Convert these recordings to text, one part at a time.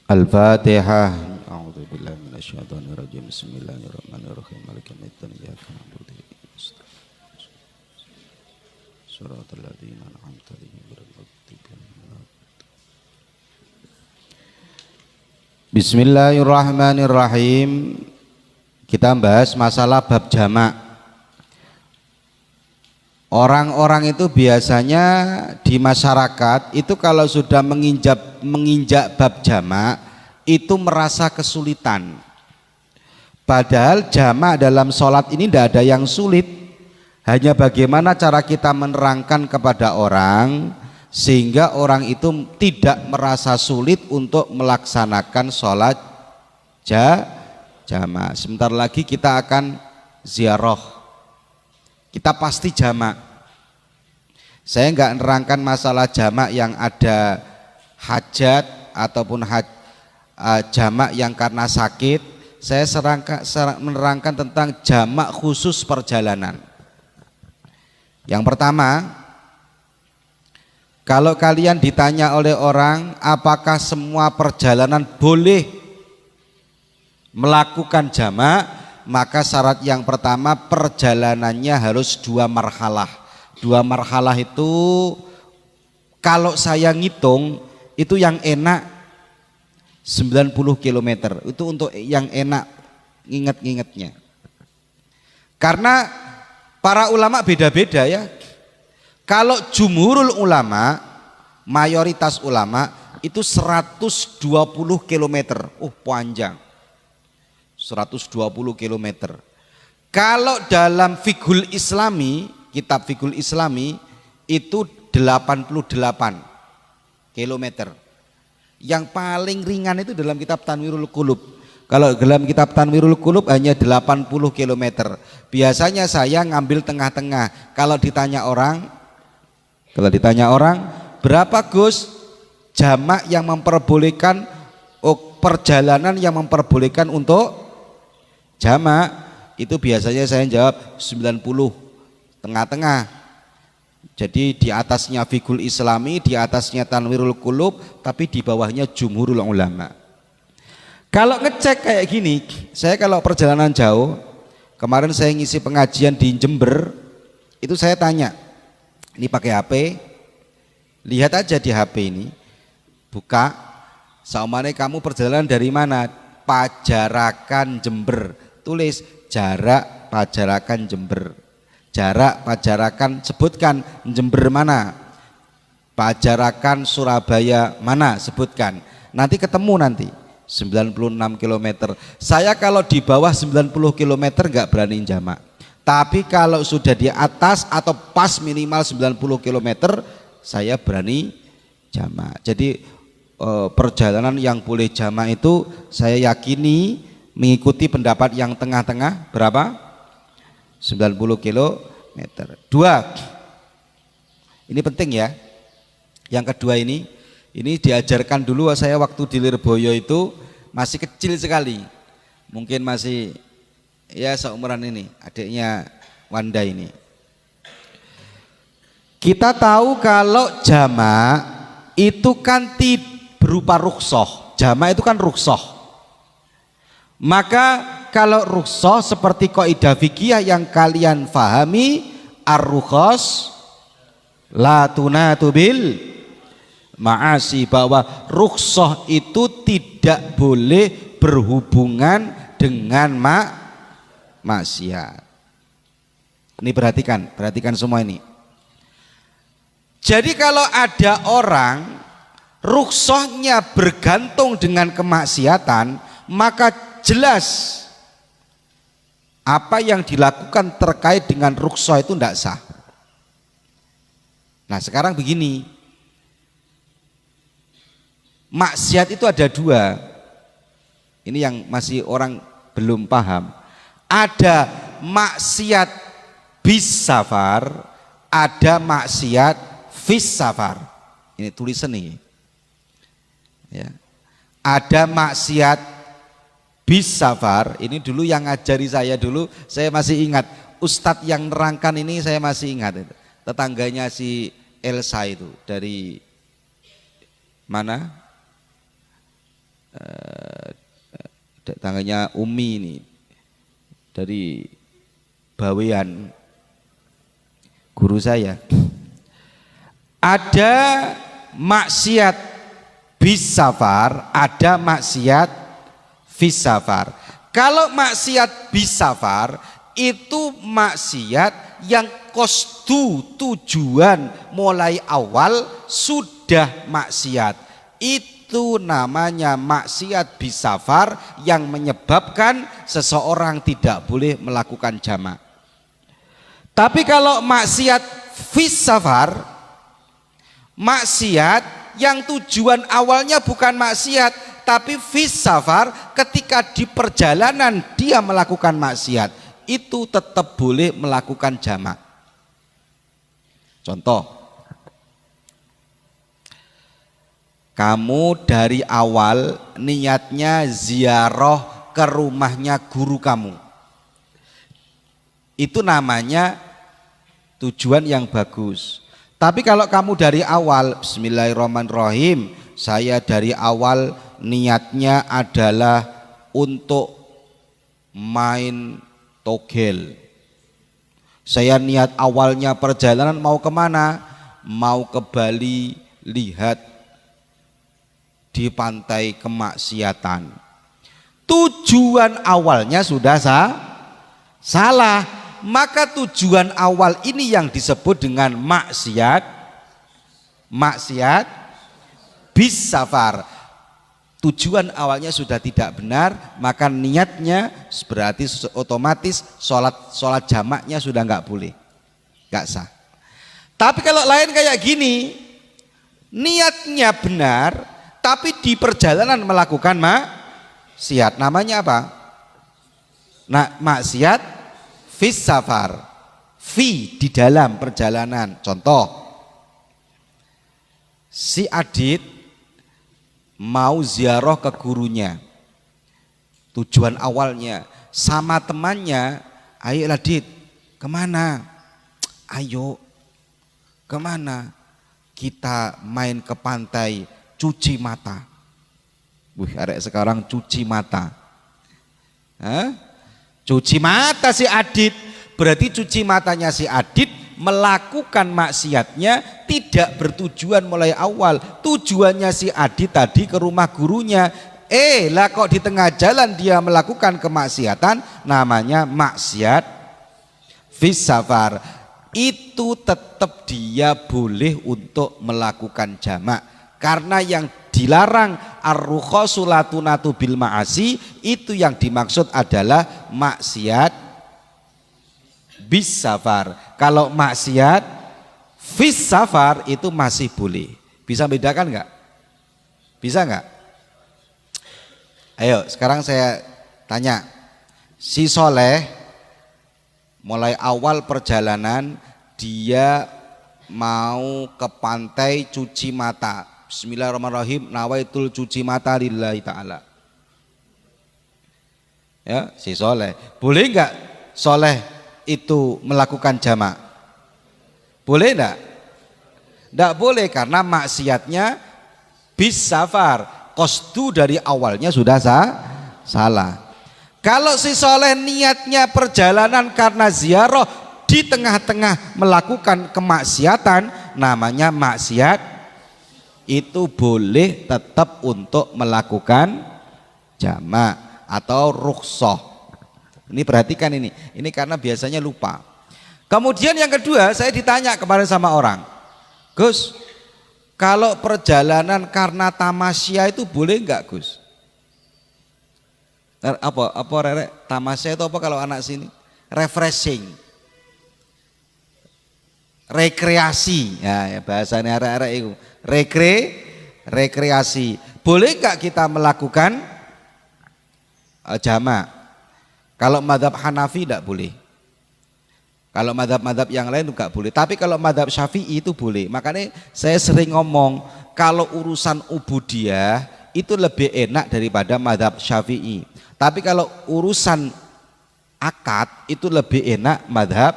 Al-Fatihah. A'udzu billahi minasyaitonir rajim. Bismillahirrahmanirrahim. Maliki yaumiddin. Iyyaka na'budu wa iyyaka nasta'in. Shiratal ladzina an'amta 'alaihim ghairil maghdubi 'alaihim waladdallin. Bismillahirrahmanirrahim. Kita bahas masalah bab jamak. Orang-orang itu biasanya di masyarakat itu kalau sudah menginjak bab jamak itu merasa kesulitan. Padahal jamak dalam sholat ini tidak ada yang sulit. Hanya bagaimana cara kita menerangkan kepada orang sehingga orang itu tidak merasa sulit untuk melaksanakan sholat jamak. Sebentar lagi kita akan ziarah. Kita pasti jamak. Saya enggak nerangkan masalah jamak yang ada hajat ataupun jamak yang karena sakit. Saya menerangkan tentang jamak khusus perjalanan. Yang pertama, kalau kalian ditanya oleh orang apakah semua perjalanan boleh melakukan jamak, maka syarat yang pertama perjalanannya harus 2 marhalah. 2 marhalah itu kalau saya ngitung itu yang enak 90 km. Itu untuk yang enak nginget-ngingetnya. Karena para ulama beda-beda ya. Kalau jumhurul ulama, mayoritas ulama itu 120 km. Panjang. 120 km. Kalau dalam Fiqhul Islami, kitab Fiqhul Islami itu 88 km. Yang paling ringan itu dalam kitab Tanwirul Qulub. Kalau dalam kitab Tanwirul Qulub hanya 80 km. Biasanya saya ngambil tengah-tengah. Kalau ditanya orang, berapa Gus jamak yang memperbolehkan perjalanan yang memperbolehkan untuk jamak, itu biasanya saya jawab 90 tengah-tengah. Jadi di atasnya Fiqhul Islami, di atasnya Tanwirul Qulub, tapi di bawahnya jumhurul ulama. Kalau ngecek kayak gini, saya kalau perjalanan jauh, kemarin saya ngisi pengajian di Jember, itu saya tanya, ini pakai HP, lihat aja di HP ini, buka, saumane kamu perjalanan dari mana? Pajarakan Jember. Tulis jarak Pajarakan Jember. Jarak Pajarakan, sebutkan Jember mana, Pajarakan Surabaya mana, sebutkan. Nanti ketemu nanti 96 km. Saya kalau di bawah 90 km enggak berani jamak. Tapi kalau sudah di atas atau pas minimal 90 km saya berani jamak. Jadi perjalanan yang boleh jamak itu saya yakini mengikuti pendapat yang tengah-tengah berapa? 90 km. 2. Ini penting ya. Yang kedua ini diajarkan dulu saya waktu di Lirboyo itu masih kecil sekali. Mungkin masih ya seumuran ini, adiknya Wanda ini. Kita tahu kalau jamak itu kan berupa rukhsah. Jamak itu kan rukhsah. Maka kalau rukhsah seperti kaidah fikih yang kalian fahami, ar-rukhas la tunatu bil ma'asi, bahwa rukhsah itu tidak boleh berhubungan dengan maksiat. Ini perhatikan semua ini. Jadi kalau ada orang rukhsahnya bergantung dengan kemaksiatan, maka jelas apa yang dilakukan terkait dengan rukhsah itu tidak sah. Nah sekarang begini, maksiat itu ada 2. Ini yang masih orang belum paham. Ada maksiat bis safar, ada maksiat fis safar. Ini tulisan nih. Ya. Ada maksiat bis safar, ini dulu yang ngajari saya dulu, saya masih ingat. Ustadz yang nerangkan ini saya masih ingat. Tetangganya si Elsa itu dari mana? tangannya Umi ini dari Bawean, guru saya. Ada maksiat bis safar, ada maksiat fis safar. Kalau maksiat bis safar itu maksiat yang qasdu, tujuan mulai awal sudah maksiat. Itu namanya maksiat bis safar yang menyebabkan seseorang tidak boleh melakukan jamak. Tapi kalau maksiat fis safar, maksiat yang tujuan awalnya bukan maksiat tapi fis safar, ketika di perjalanan dia melakukan maksiat, itu tetap boleh melakukan jamak. Contoh, kamu dari awal niatnya ziarah ke rumahnya guru kamu, itu namanya tujuan yang bagus. Tapi kalau kamu dari awal bismillahirrahmanirrahim, saya dari awal niatnya adalah untuk main togel, saya niat awalnya perjalanan mau kemana? Mau ke Bali, lihat di pantai kemaksiatan. Tujuan awalnya sudah salah. Maka tujuan awal ini yang disebut dengan maksiat bis safar. Tujuan awalnya sudah tidak benar, maka niatnya berarti otomatis sholat jamaknya sudah nggak boleh, nggak sah. Tapi kalau lain kayak gini, niatnya benar tapi di perjalanan melakukan maksiat, namanya apa? Nah, maksiat fis safar, fi di dalam perjalanan. Contoh, si Adit mau ziarah ke gurunya, tujuan awalnya sama temannya, ayo Adit, kemana? Ayo, kemana? Kita main ke pantai, cuci mata. Wih, arek sekarang cuci mata. Hah? Cuci mata si Adit, berarti cuci matanya si Adit melakukan maksiatnya tidak bertujuan mulai awal. Tujuannya si Adit tadi ke rumah gurunya. Lah kok di tengah jalan dia melakukan kemaksiatan, namanya maksiat fis safar. Itu tetap dia boleh untuk melakukan jamak, karena yang dilarang ar-rukhasulatun bil ma'asi, itu yang dimaksud adalah maksiat bis safar. Kalau maksiat fis safar itu masih boleh. Bisa bedakan nggak? Bisa nggak? Ayo sekarang saya tanya, si Soleh mulai awal perjalanan dia mau ke pantai cuci mata. Bismillahirrahmanirrahim, nawaitul cuci mata lillahi ta'ala. Ya, si Soleh. Boleh enggak Soleh itu melakukan jamak? Boleh enggak? Enggak boleh, karena maksiatnya bis safar. Qasdu dari awalnya sudah salah. Kalau si Soleh niatnya perjalanan karena ziarah, di tengah-tengah melakukan kemaksiatan, namanya maksiat, itu boleh tetap untuk melakukan jamak atau rukhsah. Ini perhatikan ini karena biasanya lupa. Kemudian yang kedua, saya ditanya kemarin sama orang, Gus, kalau perjalanan karena tamasya itu boleh enggak Gus? Apa Rere? Tamasya itu apa kalau anak sini? Refreshing, rekreasi, ya bahasanya arek-arek itu. Rekreasi. Boleh enggak kita melakukan jamak? Kalau madhab Hanafi tidak boleh. Kalau madhab-madhab yang lain enggak boleh. Tapi kalau madhab Syafi'i itu boleh. Makanya saya sering ngomong, kalau urusan ubudiyah itu lebih enak daripada madhab Syafi'i. Tapi kalau urusan akad itu lebih enak madhab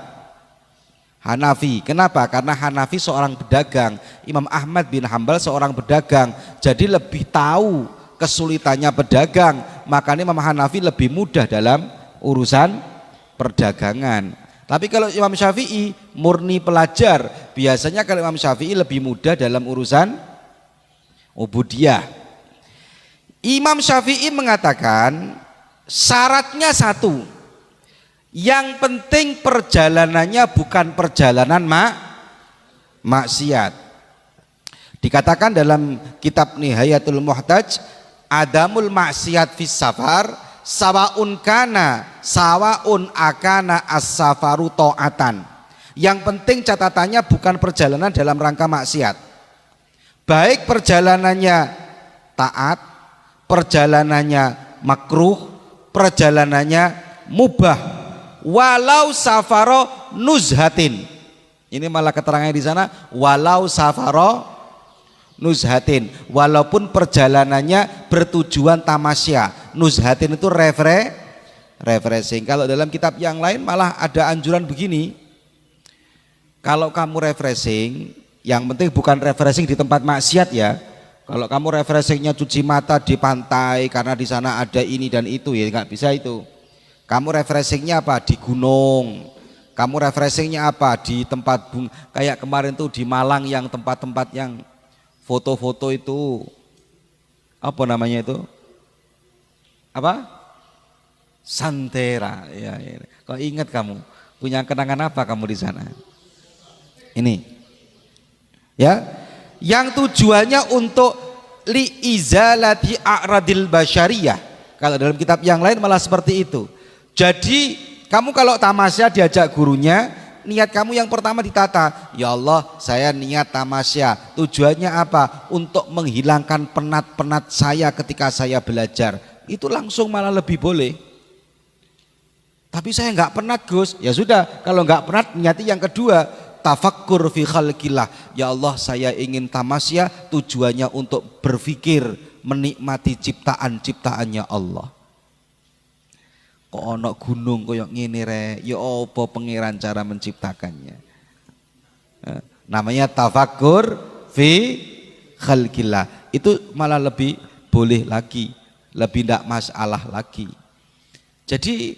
Hanafi. Kenapa? Karena Hanafi seorang pedagang, Imam Ahmad bin Hambal seorang pedagang, jadi lebih tahu kesulitannya pedagang, makanya Imam Hanafi lebih mudah dalam urusan perdagangan. Tapi kalau Imam Syafi'i murni pelajar, biasanya kalau Imam Syafi'i lebih mudah dalam urusan ubudiyah. Imam Syafi'i mengatakan syaratnya satu, yang penting perjalanannya bukan perjalanan maksiat. Dikatakan dalam kitab Nihayatul Muhtaj, adamul maksiat fis safar sawaun akana as-safaru ta'atan. Yang penting catatannya bukan perjalanan dalam rangka maksiat, baik perjalanannya taat, perjalanannya makruh, perjalanannya mubah, walau safaro nuzhatin. Ini malah keterangannya di sana, walau safaro nuzhatin, walaupun perjalanannya bertujuan tamasya. Nuzhatin itu refreshing. Kalau dalam kitab yang lain malah ada anjuran begini, kalau kamu refreshing, yang penting bukan refreshing di tempat maksiat ya. Kalau kamu refreshingnya cuci mata di pantai karena di sana ada ini dan itu, ya nggak bisa itu. Kamu refreshingnya apa? Di gunung. Kamu refreshingnya apa? Di tempat kayak kemarin tuh di Malang yang tempat-tempat yang foto-foto itu, apa namanya itu? Apa? Santera. Ya. Kok ingat kamu? Punya kenangan apa kamu di sana? Ini. Ya. Yang tujuannya untuk liizalati a'radil basyariyah. Kalau dalam kitab yang lain malah seperti itu. Jadi kamu kalau tamasya diajak gurunya, niat kamu yang pertama ditata, ya Allah saya niat tamasya, tujuannya apa? Untuk menghilangkan penat-penat saya ketika saya belajar. Itu langsung malah lebih boleh. Tapi saya nggak penat Gus, ya sudah, kalau nggak penat niati yang kedua, tafakkur fi khalqillah. Ya Allah saya ingin tamasya, tujuannya untuk berpikir menikmati ciptaan-ciptaannya Allah. Kok ono gunung koyok ngene re, ya apa pangeran cara menciptakannya. Namanya tafakkur fi khalqillah. Itu malah lebih boleh lagi, lebih tidak masalah lagi. Jadi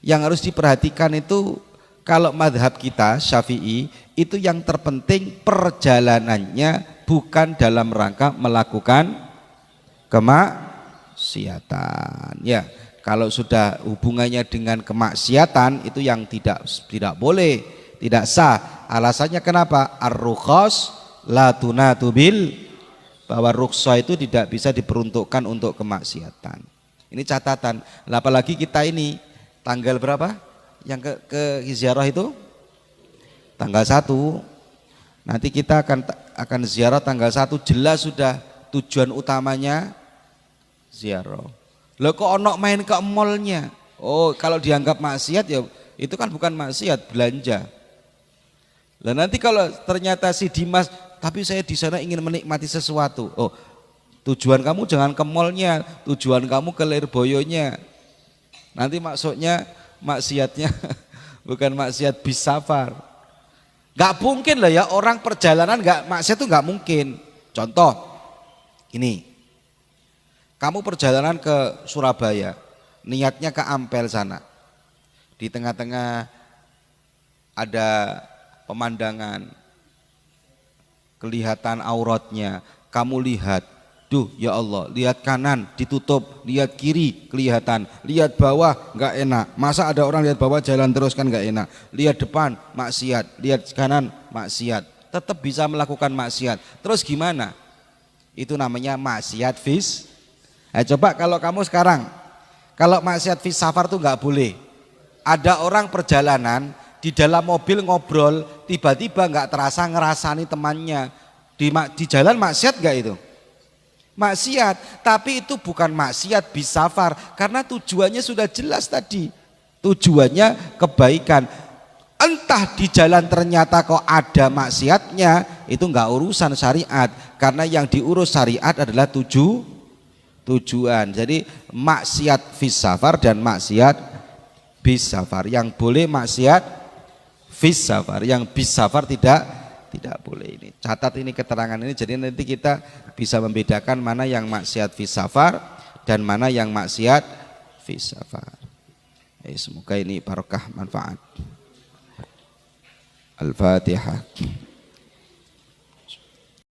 yang harus diperhatikan itu, kalau madhab kita Syafi'i itu yang terpenting perjalanannya bukan dalam rangka melakukan kemaksiatan. Ya, kalau sudah hubungannya dengan kemaksiatan itu yang tidak boleh, tidak sah. Alasannya kenapa? Ar-rukhas la tunatu bil, bahwa rukhsah itu tidak bisa diperuntukkan untuk kemaksiatan. Ini catatan. Apalagi kita ini tanggal berapa? Yang ke ziarah itu tanggal 1. Nanti kita akan ziarah tanggal 1, jelas sudah tujuan utamanya ziarah. Loh kok ono main ke mallnya? Oh, kalau dianggap maksiat ya itu kan bukan maksiat, belanja. Lah nanti kalau ternyata si Dimas, tapi saya di sana ingin menikmati sesuatu. Oh, tujuan kamu jangan ke mallnya, tujuan kamu ke Lirboyonya. Nanti maksudnya maksiatnya bukan maksiat bis safar. Gak mungkin lah ya orang perjalanan gak maksiat itu gak mungkin. Contoh ini, kamu perjalanan ke Surabaya, niatnya ke Ampel sana, di tengah-tengah ada pemandangan, kelihatan auratnya, kamu lihat, duh ya Allah, lihat kanan ditutup, lihat kiri kelihatan, lihat bawah nggak enak. Masa ada orang lihat bawah jalan terus, kan nggak enak. Lihat depan maksiat, lihat kanan maksiat, tetap bisa melakukan maksiat. Terus gimana? Itu namanya maksiat fis. Coba kalau kamu sekarang, kalau maksiat fis safar tuh nggak boleh. Ada orang perjalanan di dalam mobil ngobrol, tiba-tiba nggak terasa ngerasani temannya di jalan, maksiat nggak itu? Maksiat, tapi itu bukan maksiat bis safar karena tujuannya sudah jelas tadi, tujuannya kebaikan. Entah di jalan ternyata kok ada maksiatnya, itu enggak urusan syariat, karena yang diurus syariat adalah tujuan. Jadi maksiat bis safar dan maksiat bis safar, yang boleh maksiat bis safar, yang bis safar tidak tidak boleh ini. Catat ini keterangan ini, jadi nanti kita bisa membedakan mana yang maksiat fi safar dan mana yang maksiat fi safar. Semoga ini barokah manfaat. Al-Fatihah.